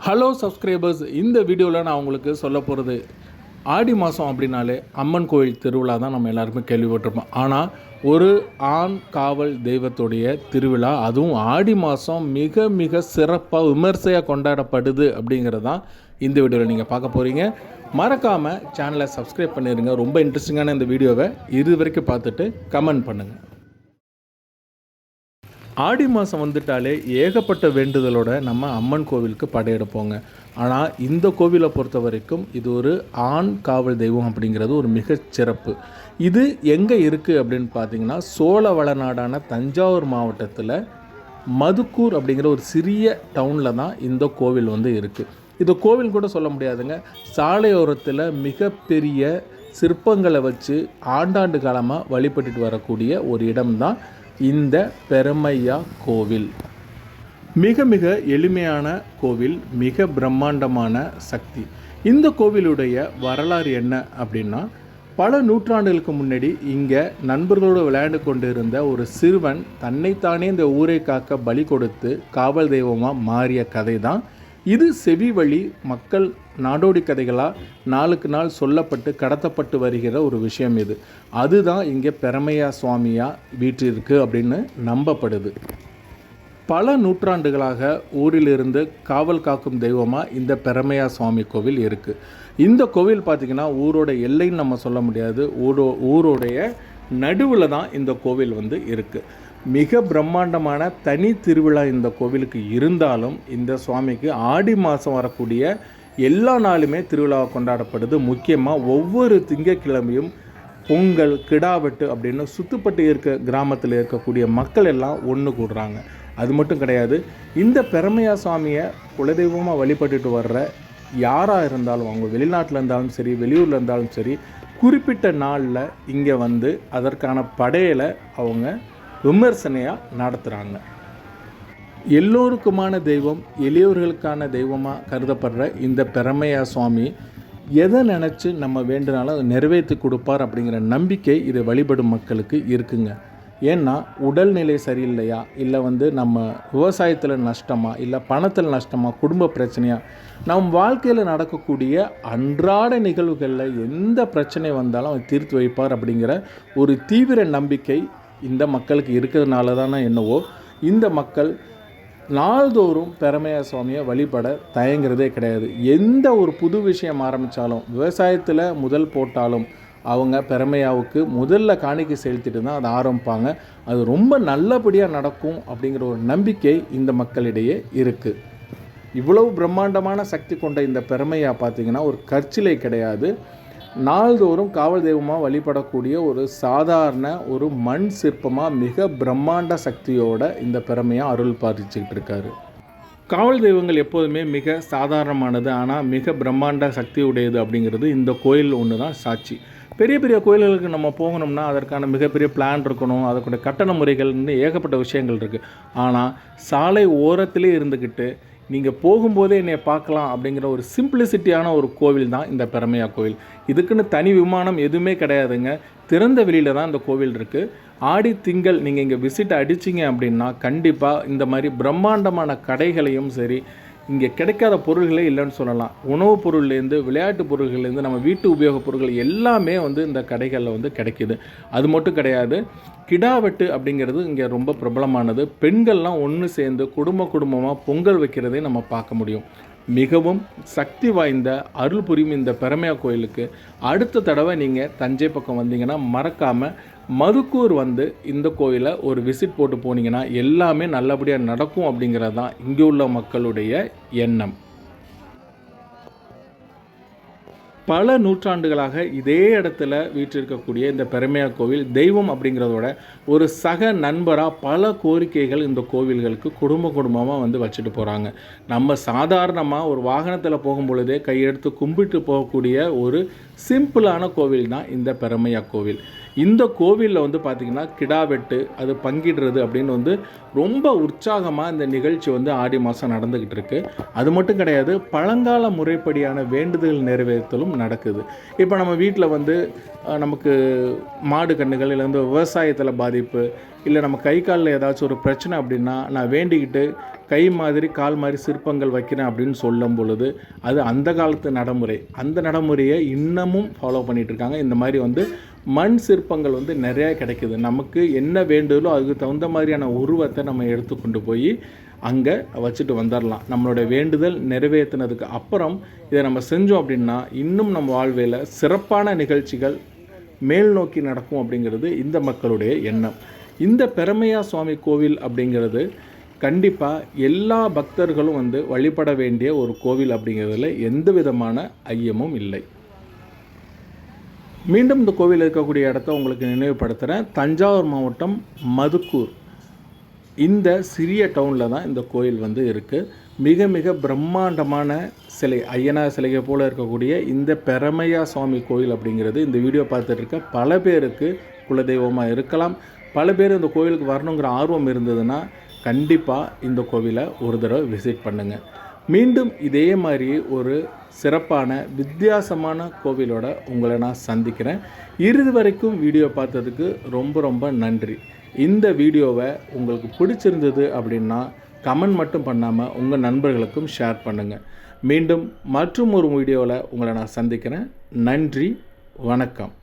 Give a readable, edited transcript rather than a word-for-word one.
Hello subscribers, இந்த வீடியோவில் நான் உங்களுக்கு சொல்ல போகிறது ஆடி மாதம் அப்படின்னாலே அம்மன் கோயில் திருவிழா தான் நம்ம எல்லாருமே கேள்விப்பட்டிருப்போம். ஆனால் ஒரு ஆண் காவல் தெய்வத்துடைய திருவிழா, அதுவும் ஆடி மாதம் மிக மிக சிறப்பாக விமர்சையாக கொண்டாடப்படுது அப்படிங்கிறது தான் இந்த வீடியோவில் நீங்கள் பார்க்க போகிறீங்க. மறக்காமல் சேனலை சப்ஸ்கிரைப் பண்ணிடுங்க. ரொம்ப இன்ட்ரெஸ்டிங்கான இந்த வீடியோவை இது வரைக்கும் பார்த்துட்டு கமெண்ட் பண்ணுங்கள். ஆடி மாதம் வந்துட்டாலே ஏகப்பட்ட வேண்டுதலோட நம்ம அம்மன் கோவிலுக்கு படையெடுப்போங்க. ஆனால் இந்த கோவிலை பொறுத்த வரைக்கும் இது ஒரு ஆண் காவல் தெய்வம் அப்படிங்கிறது ஒரு மிகச்சிறப்பு. இது எங்கே இருக்குது அப்படின்னு பார்த்தீங்கன்னா, சோழ வளநாடான தஞ்சாவூர் மாவட்டத்தில் மதுக்கூர் அப்படிங்கிற ஒரு சிறிய டவுனில் தான் இந்த கோவில் இருக்குது. இது கோவில் கூட சொல்ல முடியாதுங்க. சாலையோரத்தில் மிகப்பெரிய சிற்பங்களை வச்சு ஆண்டாண்டு காலமாக வழிபட்டுட்டு வரக்கூடிய ஒரு இடம்தான் இந்த பெருமையா கோவில். மிக மிக எளிமையான கோவில், மிக பிரம்மாண்டமான சக்தி. இந்த கோவிலுடைய வரலாறு என்ன அப்படின்னா, பல நூற்றாண்டுகளுக்கு முன்னாடி இங்கே நண்பர்களோடு விளையாண்டு கொண்டு இருந்த ஒரு சிறுவன் தன்னைத்தானே இந்த ஊரை காக்க பலி கொடுத்து காவல் தெய்வமாக மாறிய கதை தான் இது. செவி வழி மக்கள் நாடோடி கதைகளாக நாளுக்கு நாள் சொல்லப்பட்டு கடத்தப்பட்டு வருகிற ஒரு விஷயம் இது. அதுதான் இங்கே பெருமையா சுவாமியாக வீற்றிருக்கு அப்படின்னு நம்பப்படுது. பல நூற்றாண்டுகளாக ஊரிலிருந்து காவல் காக்கும் தெய்வமாக இந்த பெருமையா சுவாமி கோவில் இருக்குது. இந்த கோவில் பார்த்திங்கன்னா ஊரோட எல்லைன்னு நம்ம சொல்ல முடியாது. ஊரோடைய நடுவில் தான் இந்த கோவில் இருக்குது. மிக பிரம்மாண்டமான தனி திருவிழா இந்த கோவிலுக்கு இருந்தாலும் இந்த சுவாமிக்கு ஆடி மாதம் வரக்கூடிய எல்லா நாளுமே திருவிழாவை கொண்டாடப்படுது. முக்கியமாக ஒவ்வொரு திங்கட்கிழமையும் பொங்கல், கிடாவெட்டு அப்படின்னு சுற்றுப்பட்டு கிராமத்தில் இருக்கக்கூடிய மக்கள் எல்லாம் ஒன்று கூடுறாங்க. அது மட்டும் கிடையாது, இந்த பெருமையா சுவாமியை குலதெய்வமாக வழிபட்டுட்டு வர்ற யாராக இருந்தாலும், அவங்க வெளிநாட்டில் இருந்தாலும் சரி, வெளியூரில் இருந்தாலும் சரி, குறிப்பிட்ட நாளில் இங்கே அதற்கான படையலை அவங்க விமர்சனையாக நடத்துகிறாங்க. எல்லோருக்குமான தெய்வம், எளியவர்களுக்கான தெய்வமாக கருதப்படுற இந்த பெருமையா சுவாமி எதை நினச்சி நம்ம வேண்டுனாலும் அதை நிறைவேற்றி கொடுப்பார் அப்படிங்கிற நம்பிக்கை இதை வழிபடும் மக்களுக்கு இருக்குங்க. ஏன்னா உடல்நிலை சரியில்லையா, இல்லை நம்ம விவசாயத்தில் நஷ்டமா, இல்லை பணத்தில் நஷ்டமா, குடும்ப பிரச்சனையா, நம் வாழ்க்கையில் நடக்கக்கூடிய அன்றாட நிகழ்வுகளில் எந்த பிரச்சனை வந்தாலும் அதை தீர்த்து வைப்பார் அப்படிங்கிற ஒரு தீவிர நம்பிக்கை இந்த மக்களுக்கு இருக்கிறதுனால தானே என்னவோ இந்த மக்கள் நாள்தோறும் பெருமையா சுவாமியை வழிபட தயங்குறதே கிடையாது. எந்த ஒரு புது விஷயம் ஆரம்பித்தாலும், விவசாயத்தில் முதல் போட்டாலும் அவங்க பெருமையாவுக்கு முதல்ல காணிக்கை செலுத்திட்டு தான் அதை ஆரம்பிப்பாங்க. அது ரொம்ப நல்லபடியாக நடக்கும் அப்படிங்கிற ஒரு நம்பிக்கை இந்த மக்களிடையே இருக்குது. இவ்வளவு பிரம்மாண்டமான சக்தி கொண்ட இந்த பெருமையா பார்த்திங்கன்னா ஒரு கற்சிலை கிடையாது. நாள்தோறும் காவல் தெய்வமாக வழிபடக்கூடிய ஒரு சாதாரண ஒரு மண் சிற்பமாக மிக பிரம்மாண்ட சக்தியோட இந்த பெருமையாக அருள் பாதிச்சுக்கிட்டு இருக்காரு. காவல் தெய்வங்கள் எப்போதுமே மிக சாதாரணமானது, ஆனால் மிக பிரம்மாண்ட சக்தி உடையது அப்படிங்கிறது இந்த கோயில் ஒன்று தான் சாட்சி. பெரிய பெரிய கோயில்களுக்கு நம்ம போகணும்னா அதற்கான மிகப்பெரிய பிளான் இருக்கணும், அதற்குடைய கட்டண முறைகள்னு ஏகப்பட்ட விஷயங்கள் இருக்குது. ஆனால் சாலை ஓரத்திலே இருந்துக்கிட்டு நீங்கள் போகும்போதே என்னை பார்க்கலாம் அப்படிங்கிற ஒரு சிம்பிளிசிட்டியான ஒரு கோவில் தான் இந்த பெருமையா கோவில். இதுக்குன்னு தனி விமானம் எதுவுமே கிடையாதுங்க. திறந்த வெளியில் தான் இந்த கோவில் இருக்குது. ஆடி திங்கள் நீங்கள் இங்கே விசிட் அடிச்சிங்க அப்படின்னா கண்டிப்பாக இந்த மாதிரி பிரம்மாண்டமான கடைகளையும் சரி, இங்கே கிடைக்காத பொருள்களே இல்லைன்னு சொல்லலாம். உணவுப் பொருள்லேருந்து விளையாட்டு பொருள்கள்லேருந்து நம்ம வீட்டு உபயோகப் பொருட்கள் எல்லாமே இந்த கடைகளில் கிடைக்கிது. அது மட்டும் கிடையாது, கிடாவெட்டு அப்படிங்கிறது இங்கே ரொம்ப பிரபலமானது. பெண்கள்லாம் ஒன்று சேர்ந்து குடும்பமாக பொங்கல் வைக்கிறதே நம்ம பார்க்க முடியும். மிகவும் சக்தி வாய்ந்த அருள் புரியும் இந்த பெருமையா கோயிலுக்கு அடுத்த தடவை நீங்கள் தஞ்சை பக்கம் வந்தீங்கன்னா மறக்காமல் மதுக்கூர் இந்த கோயிலை ஒரு விசிட் போட்டு போனீங்கன்னா எல்லாமே நல்லபடியாக நடக்கும் அப்படிங்கிறது தான் இங்கே உள்ள மக்களுடைய எண்ணம். பல நூற்றாண்டுகளாக இதே இடத்துல வீற்றிருக்கக்கூடிய இந்த பெருமையா கோவில் தெய்வம் அப்படிங்கிறதோட ஒரு சக நண்பராக பல கோரிக்கைகள் இந்த கோவில்களுக்கு குடும்பமாக வச்சுட்டு போகிறாங்க. நம்ம சாதாரணமாக ஒரு வாகனத்தில் போகும்பொழுதே கையெடுத்து கும்பிட்டு போகக்கூடிய ஒரு சிம்பிளான கோவில் தான் இந்த பெருமையா கோவில். இந்த கோவிலில் பார்த்திங்கன்னா கிடாவெட்டு, அது பங்கிடுறது அப்படின்னு ரொம்ப உற்சாகமாக இந்த நிகழ்ச்சி ஆடி மாதம் நடந்துக்கிட்டு இருக்குது. அது மட்டும் கிடையாது, பழங்கால முறைப்படியான வேண்டுதல் நிறைவேற்றலும் நடக்குது. இப்போ நம்ம வீட்டில் நமக்கு மாடு கன்றுகள் இல்லை விவசாயத்தில் பாதிப்பு, இல்லை நம்ம கை காலில் ஏதாச்சும் ஒரு பிரச்சனை அப்படின்னா நான் வேண்டிக்கிட்டு கை மாதிரி கால் மாதிரி சிற்பங்கள் வைக்கிறேன் அப்படின்னு சொல்லும் பொழுது அது அந்த காலத்து நடைமுறை. அந்த நடைமுறையை இன்னமும் ஃபாலோ பண்ணிகிட்டு இருக்காங்க. இந்த மாதிரி வந்து மண் சிற்பங்கள் வந்து நிறையா கிடைக்கிது. நமக்கு என்ன வேண்டுதலோ அதுக்கு தகுந்த மாதிரியான உருவத்தை நம்ம எடுத்து கொண்டு போய் அங்கே வச்சுட்டு வந்துடலாம். நம்மளுடைய வேண்டுதல் நிறைவேற்றினதுக்கு அப்புறம் இதை நம்ம செஞ்சோம் அப்படின்னா இன்னும் நம்ம வாழ்வில் சிறப்பான நிகழ்ச்சிகள் மேல் நோக்கி நடக்கும் அப்படிங்கிறது இந்த மக்களுடைய எண்ணம். இந்த பெரமையா சுவாமி கோவில் அப்படிங்கிறது கண்டிப்பாக எல்லா பக்தர்களும் வந்து வழிபட வேண்டிய ஒரு கோவில் அப்படிங்கிறதுல எந்த விதமான ஐயமும் இல்லை. மீண்டும் இந்த கோவில் இருக்கக்கூடிய இடத்த உங்களுக்கு நினைவுபடுத்துகிறேன். தஞ்சாவூர் மாவட்டம் மதுக்கூர் இந்த சிறிய டவுனில் தான் இந்த கோயில் வந்து இருக்குது. மிக மிக பிரம்மாண்டமான சிலை, ஐயனார் சிலையை போல் இருக்கக்கூடிய இந்த பெரமையா சுவாமி கோயில் அப்படிங்கிறது இந்த வீடியோ பார்த்துட்டு இருக்க பல பேருக்கு குலதெய்வமாக இருக்கலாம். பல பேர் இந்த கோவிலுக்கு வரணுங்கிற ஆர்வம் இருந்ததுன்னா கண்டிப்பாக இந்த கோவிலை ஒரு தடவை விசிட் பண்ணுங்கள். மீண்டும் இதே மாதிரி ஒரு சிறப்பான வித்தியாசமான கோவிலோட உங்களை நான் சந்திக்கிறேன். இறுதி வரைக்கும் வீடியோ பார்த்ததுக்கு ரொம்ப ரொம்ப நன்றி. இந்த வீடியோவை உங்களுக்கு பிடிச்சிருந்தது அப்படின்னா கமெண்ட் மட்டும் பண்ணாமல் உங்கள் நண்பர்களுக்கும் ஷேர் பண்ணுங்கள். மீண்டும் மற்றும் ஒரு வீடியோவில் உங்களை நான் சந்திக்கிறேன். நன்றி, வணக்கம்.